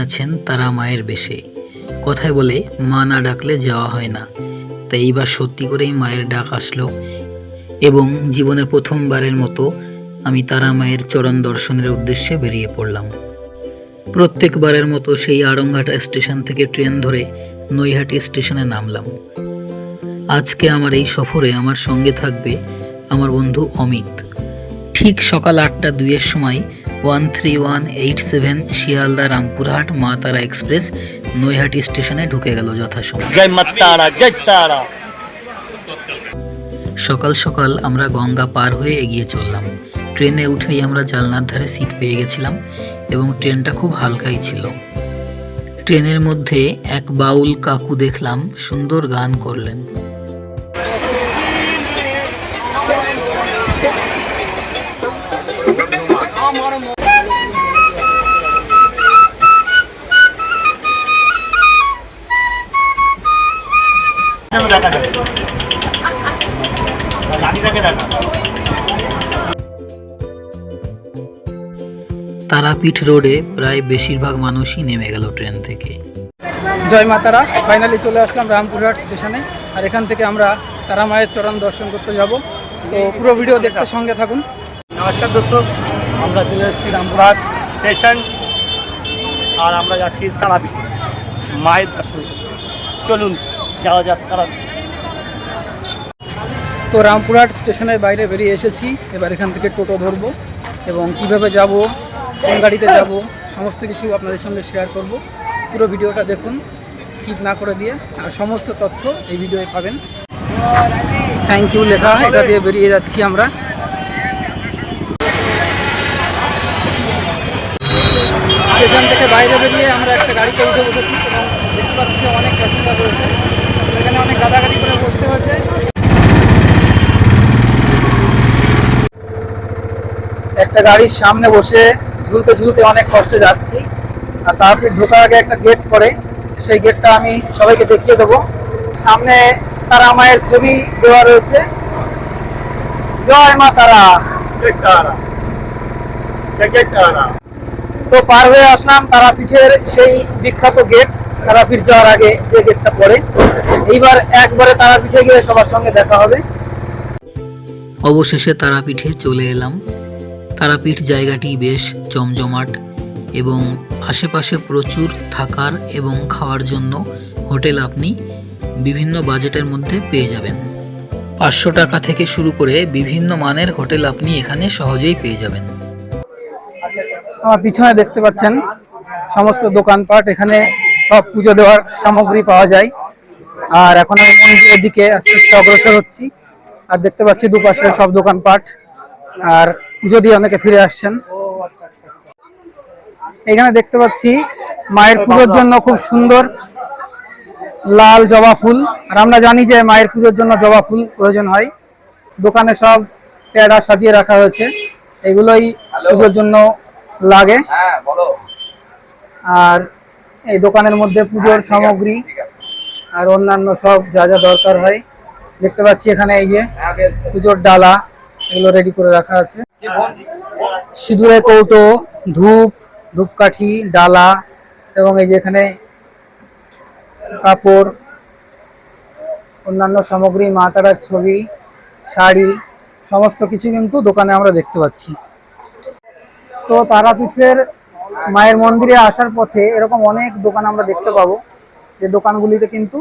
আছেন তারা মায়ের বেশে। কথায় বলে মা না ডাকলে যাওয়া হয় না। তাই এইবার সত্যি করেই মায়ের ডাক আসলো এবং জীবনের প্রথমবারের মতো আমি তারা মায়ের চরণ দর্শনের উদ্দেশ্যে বেরিয়ে পড়লাম। প্রত্যেকবারের মতো সেই আড়ংঘাটা স্টেশন থেকে ট্রেন ধরে নৈহাটি স্টেশনে নামলাম। আজকে আমার এই সফরে আমার সঙ্গে থাকবে আমার বন্ধু অমিত। ঠিক সকাল 8:02 সময় 13187 শিয়ালদা রামপুরহাট মা তারা এক্সপ্রেস নৈহাটি স্টেশনে ঢুকে গেল যথাসময়ে। জয় মা তারা, জয় তারা। সকাল সকাল আমরা গঙ্গা পার হয়ে এগিয়ে চললাম। ট্রেনে উঠেই আমরা জানলার ধারে সিট পেয়ে গেছিলাম এবং ট্রেনটা খুব হালকাই ছিল। ট্রেনের মধ্যে এক বাউল কাকু দেখলাম সুন্দর গান করলেন। তারাপীঠ রোডে প্রায় বেশিরভাগ মানুষই নেমে গেল ট্রেন থেকে। জয় মা তারা। ফাইনালি চলে আসলাম রামপুরহাট স্টেশনে, আর এখান থেকে আমরা তারা মায়ের চরণ দর্শন করতে যাব। তো পুরো ভিডিও দেখতে সঙ্গে থাকুন। নমস্কার দর্শক, আমরা চলে এসেছি রামপুরহাট স্টেশন, আর আমরা যাচ্ছি তারাপীঠ মায়ের দর্শন করতে। চলুন যাওয়া যাক তারাপীঠ। তো রামপুরহাট স্টেশনের বাইরে বেরিয়ে এসেছি। এবার এখান থেকে টোটো ধরবো এবং কিভাবে যাব, কোন গাড়িতে যাব, সমস্ত কিছু আপনাদের সঙ্গে শেয়ার করব। পুরো ভিডিওটা দেখুন, স্কিপ না করে দিয়ে, আর সমস্ত তথ্য এই ভিডিওয়ে পাবেন। থ্যাংক ইউ লেখা এটা দিয়ে বেরিয়ে যাচ্ছি আমরা। স্টেশন থেকে বাইরে বেরিয়ে আমরা একটা গাড়িতে উঠে বসেছি এবং দেখতে পাচ্ছি অনেক প্যাসেঞ্জার রয়েছে। এখানে অনেক গাদাগাদি করে বসতে হয়েছে। একটা গাড়ির সামনে বসে ঝুলতে ঝুলতে অনেক কষ্টে যাচ্ছি। আর তারপরে ঢোকার আগে একটা গেট পড়ে, সেই গেটটা আমি সবাইকে দেখিয়ে দেবো। সামনে তারা মায়ের ছবি দেওয়া রয়েছে। জয় মা তারা, জয় তারা, জয় তারা। তো পার হয়ে আসলাম তারাপীঠের সেই বিখ্যাত গেট। তারাপীঠ যাওয়ার আগে যে গেটটা পড়ে, এইবার একবারে তারাপীঠে গিয়ে সবার সঙ্গে দেখা হবে। অবশেষে তারাপীঠে চলে এলাম। তারাপীঠ জায়গাটি বেশ জমজমাট এবং আশেপাশে প্রচুর থাকার এবং খাওয়ার জন্য হোটেল আপনি বিভিন্ন বাজেটের মধ্যে পেয়ে যাবেন। 500 টাকা থেকে শুরু করে বিভিন্ন মানের হোটেল আপনি এখানে সহজেই পেয়ে যাবেন। আমার পিছনে দেখতে পাচ্ছেন সমস্ত দোকানপাট। এখানে সব পুজো দেওয়ার সামগ্রী পাওয়া যায়। আর এখন আমি মন্দিরের দিকে আস্তে আস্তে অগ্রসর হচ্ছি। আর দেখতে পাচ্ছি দুপাশে সব দোকানপাট, আর পুজো দিয়ে অনেকে ফিরে আসছেন। এখানে দেখতে পাচ্ছি মায়ের পুজোর জন্য খুব সুন্দর লাল জবা ফুল। আর আমরা জানি যে মায়ের পুজোর জন্য জবা ফুল প্রয়োজন হয়। দোকানে সব পেয়ারা সাজিয়ে রাখা হয়েছে, এগুলোই পুজোর জন্য লাগে। আর এই দোকানের মধ্যে পুজোর সামগ্রী আর অন্যান্য সব যা যা দরকার হয় দেখতে পাচ্ছি। এখানে এই যে পুজোর ডালা, এগুলো রেডি করে রাখা আছে। সিঁদুরের কৌটো, ধূপ, ধূপকাঠি, ডালা এবং এই যে এখানে কাপড়, অন্যান্য সামগ্রী, মা তারার ছবি, শাড়ি, সমস্ত কিছু কিন্তু দোকানে আমরা দেখতে পাচ্ছি। তো তারাপীঠের মায়ের মন্দিরে আসার পথে এরকম অনেক দোকান আমরা দেখতে পাবো, যে দোকানগুলিতে কিন্তু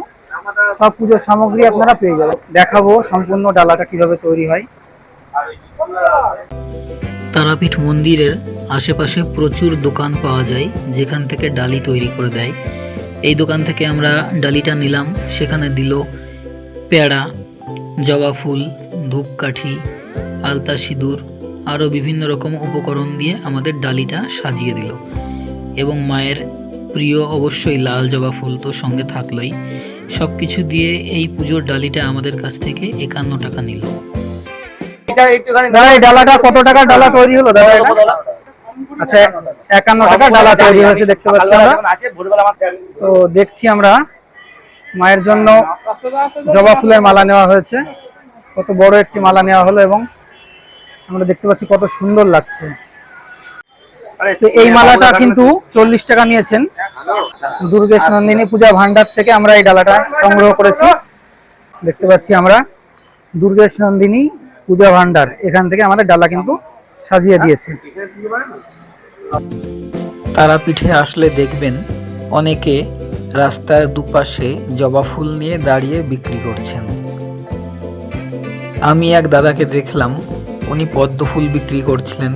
সব পুজোর সামগ্রী আপনারা পেয়ে যাবেন। দেখাবো সম্পূর্ণ ডালাটা কিভাবে তৈরি হয়। তারাপীঠ মন্দিরের আশেপাশে প্রচুর দোকান পাওয়া যায় যেখান থেকে ডালি তৈরি করে দেয়। এই দোকান থেকে আমরা ডালিটা নিলাম। সেখানে দিল পেয়ারা, জবা ফুল, ধূপকাঠি, আলতা, সিঁদুর, আরও বিভিন্ন রকম উপকরণ দিয়ে আমাদের ডালিটা সাজিয়ে দিল। এবং মায়ের প্রিয় অবশ্যই লাল জবা ফুল তো সঙ্গে থাকলোই। সব কিছু দিয়ে এই পুজোর ডালিটা আমাদের কাছ থেকে 51 টাকা নিল। এই ডালাটা কত টাকার ডালা তৈরি হলো দাদা? আচ্ছা, 51 টাকা ডালা তৈরি হয়েছে দেখতে পাচ্ছি আমরা। তো দেখছি আমরা মায়ের জন্য জবা ফুলের মালা নেওয়া হয়েছে। কত বড় একটি মালা নেওয়া হলো এবং আমরা দেখতে পাচ্ছি কত সুন্দর লাগছে। তো এই মালাটা কিন্তু 40 টাকা নিয়েছেন। দুর্গেশ নন্দিনী পূজা ভান্ডার থেকে আমরা এই ডালাটা সংগ্রহ করেছি। দেখতে পাচ্ছি আমরা দুর্গেশ নন্দিনী পূজা ভান্ডার, এখান থেকে আমাদের ডালা কিন্তু সাজিয়ে দিয়েছে। তারাপীঠে আসলে দেখবেন অনেকে রাস্তার দুপাশে জবা ফুল নিয়ে দাঁড়িয়ে বিক্রি করছেন। আমি এক দাদাকে দেখলাম, উনি পদ্ম ফুল বিক্রি করছিলেন।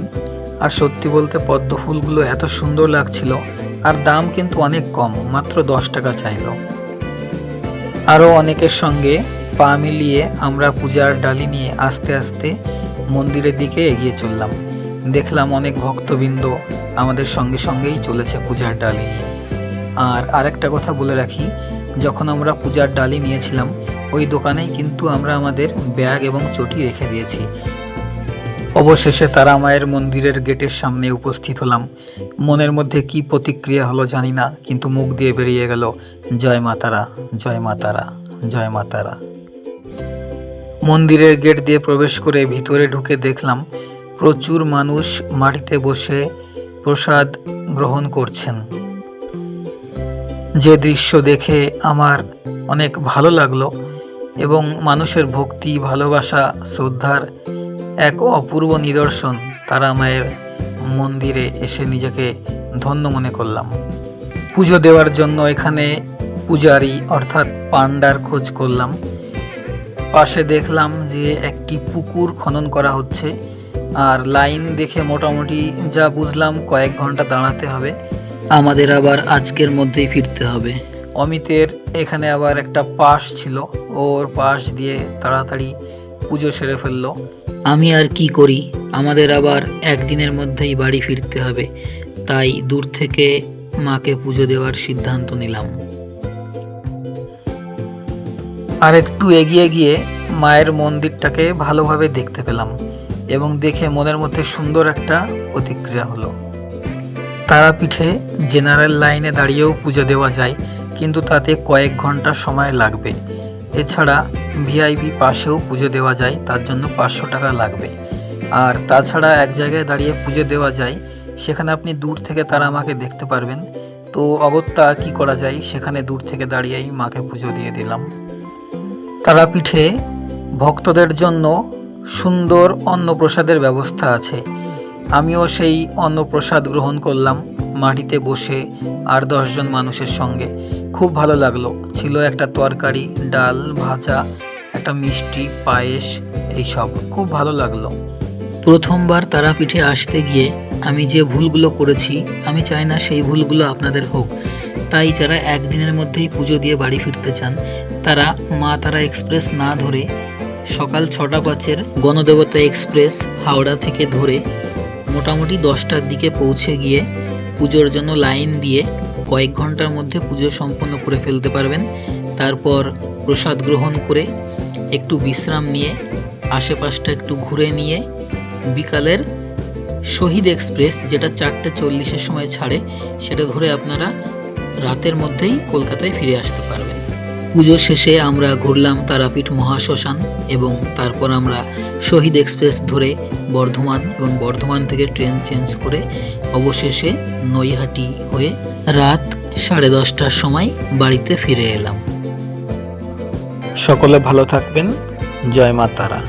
আর সত্যি বলতে পদ্ম ফুলগুলো এত সুন্দর লাগছিল, আর দাম কিন্তু অনেক কম, মাত্র 10 টাকা চাইল। আরও অনেকের সঙ্গে পা মিলিয়ে আমরা পূজার ডালি নিয়ে আস্তে আস্তে মন্দিরের দিকে এগিয়ে চললাম। দেখলাম অনেক ভক্তবৃন্দ আমাদের সঙ্গে সঙ্গেই চলেছে পূজার ডালি নিয়ে। আর আরেকটা কথা বলে রাখি, যখন আমরা পূজার ডালি নিয়েছিলাম ওই দোকানেই কিন্তু আমরা আমাদের ব্যাগ এবং চটি রেখে দিয়েছি। অবশেষে তারা মায়ের মন্দিরের গেটের সামনে উপস্থিত হলাম। মনের মধ্যে কি প্রতিক্রিয়া হলো জানি না, কিন্তু মুখ দিয়ে বেরিয়ে গেল জয় মা তারা, জয় মা তারা, জয় মা তারা। মন্দিরের গেট দিয়ে প্রবেশ করে ভিতরে ঢুকে দেখলাম প্রচুর মানুষ মাটিতে বসে প্রসাদ গ্রহণ করছেন। যে দৃশ্য দেখে আমার অনেক ভালো লাগলো এবং মানুষের ভক্তি, ভালোবাসা, শ্রদ্ধার এক অপূর্ব নিদর্শন। তারা মায়ের মন্দিরে এসে নিজেকে ধন্য মনে করলাম। পুজো দেওয়ার জন্য এখানে পূজারি অর্থাৎ পান্ডার খোঁজ করলাম। পাশে দেখলাম যে একটি পুকুর খনন করা হচ্ছে, আর লাইন দেখে মোটামুটি যা বুঝলাম কয়েক ঘন্টা দাঁড়াতে হবে। আমাদের আবার আজকের মধ্যেই ফিরতে হবে। অমিতের এখানে আবার একটা পাস ছিল, ওর পাস দিয়ে তাড়াতাড়ি পুজো সেরে ফেললো। আমি আর কি করি, আমাদের আবার একদিনের মধ্যেই বাড়ি ফিরতে হবে, তাই দূর থেকে মাকে পুজো দেওয়ার সিদ্ধান্ত নিলাম। আর একটু এগিয়ে গিয়ে মায়ের মন্দিরটাকে ভালোভাবে দেখতে পেলাম এবং দেখে মনের মধ্যে সুন্দর একটা প্রতিক্রিয়া হলো। তারাপীঠে জেনারেল লাইনে দাঁড়িয়েও পুজো দেওয়া যায়, কিন্তু তাতে কয়েক ঘন্টা সময় লাগবে। এছাড়া ভিআইপি পাশেও পুজো দেওয়া যায়, তার জন্য 500 টাকা লাগবে। আর তাছাড়া এক জায়গায় দাঁড়িয়ে পুজো দেওয়া যায়, সেখানে আপনি দূর থেকে তারা মাকে দেখতে পারবেন। তো অগত্যা কি করা যায়, সেখানে দূর থেকে দাঁড়িয়েই মাকে পুজো দিয়ে দিলাম। তারাপীঠে ভক্তদের জন্য সুন্দর অন্নপ্রসাদের ব্যবস্থা আছে। আমিও সেই অন্নপ্রসাদ গ্রহণ করলাম মাটিতে বসে 8-10 জন মানুষের সঙ্গে। খুব ভালো লাগলো। ছিল একটা তরকারি, ডাল, ভাজা, একটা মিষ্টি, পায়েস, এইসব খুব ভালো লাগলো। প্রথমবার তারাপীঠে আসতে গিয়ে আমি যে ভুলগুলো করেছি, আমি চাই না সেই ভুলগুলো আপনাদের হোক। তাই যারা একদিনের মধ্যেই পুজো দিয়ে বাড়ি ফিরতে চান, তারা মা তারা এক্সপ্রেস না ধরে সকাল 6:05 গণদেবতা এক্সপ্রেস হাওড়া থেকে ধরে মোটামুটি 10টার দিকে পৌঁছে গিয়ে পুজোর জন্য লাইন দিয়ে কয়েক ঘন্টার মধ্যে পুজো সম্পন্ন করে ফেলতে পারবেন। তারপর প্রসাদ গ্রহণ করে একটু বিশ্রাম নিয়ে আশেপাশটা একটু ঘুরে নিয়ে বিকালের শহীদ এক্সপ্রেস, যেটা 4:40-এর সময় ছাড়ে, সেটা ধরে আপনারা রাতের মধ্যেই কলকাতায় ফিরে আসতে পারবেন। পুজো শেষে আমরা ঘুরলাম তারাপীঠ মহাশ্মশান এবং তারপর আমরা শহীদ এক্সপ্রেস ধরে বর্ধমান এবং বর্ধমান থেকে ট্রেন চেঞ্জ করে অবশেষে নৈহাটি হয়ে রাত 10:30টার সময় বাড়িতে ফিরে এলাম। সকলে ভালো থাকবেন। জয় মা তারা।